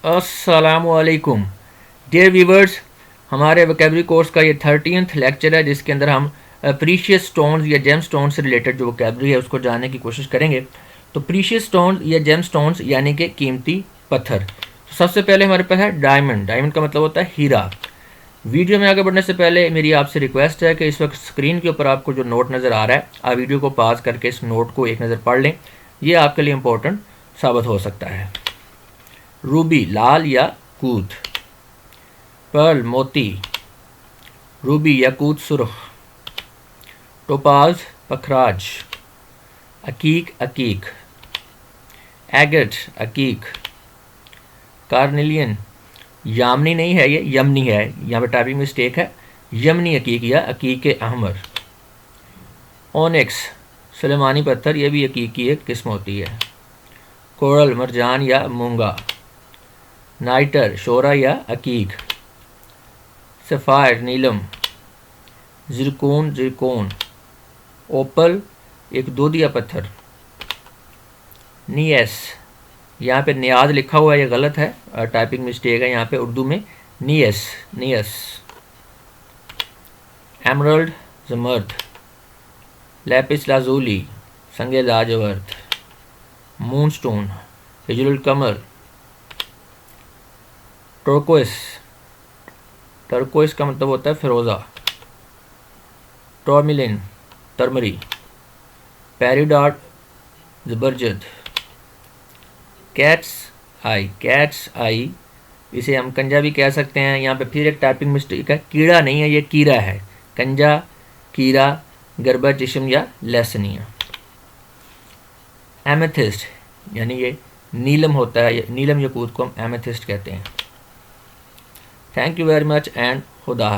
अस्सलामुअलैकुम dear viewers, हमारे vocabulary course का ये 13th लेक्चर है जिसके अंदर हम प्रीशियस स्टोन्स या जेम स्टोन से रिलेटेड जो वोकेबलरी है उसको जानने की कोशिश करेंगे। तो प्रीशियस स्टोन्स या जेम स्टोन्स यानी कि कीमती पत्थर। तो सबसे पहले हमारे पास है डायमंड। डायमंड का मतलब होता है हीरा। वीडियो में आगे बढ़ने से पहले मेरी आपसे रिक्वेस्ट है कि इस वक्त स्क्रीन के ऊपर आपको जो नोट नज़र आ रहा है, आप वीडियो को पॉज करके इस नोट को एक नज़र पढ़ लें। ये आपके लिए इम्पोर्टेंट साबित हो सकता है। रूबी लाल या कूद, पर्ल मोती, रूबी याकूत सुर्ख, टोपाज पखराज, अकीक अकीक, एगट अकीक, कार्नेलियन यामनी नहीं है, ये यमनी है, यहाँ पे टाइपिंग मिस्टेक है, यमनी अकीक या अकीक अहमर। ओनिक्स सुलेमानी पत्थर, ये भी अकीक की एक किस्म होती है। कोरल मरजान या मूंगा, नाइटर शोरा या अकीक, सफ़ायर नीलम, ज़िरकोन ज़िरकोन, ओपल एक दूधिया पत्थर। नियस, यहाँ पे नियाज लिखा हुआ है, ये गलत है, टाइपिंग मिस्टेक है यहाँ पे उर्दू में, नियस नियस। एमरल्ड जमर्द, लैपिस लाजूली संगे लाजवर्द, मूनस्टोन हिजरुल कमर, टर्कोइस, टर्कोइस का मतलब होता है फिरोज़ा, टॉर्मिलिन टर्मरी, पेरिडॉट ज़बरजद, कैट्स आई इसे हम कंजा भी कह सकते हैं। यहाँ पे फिर एक टाइपिंग मिस्टेक है, कीड़ा नहीं है, ये कीरा है। कंजा कीरा गरबा जिस्म या लहसनिया। एमेथिस्ट यानी ये नीलम होता है, नीलम यकूत को हम एमेथिस्ट कहते हैं। Thank you very much and खुदा हाफिज़।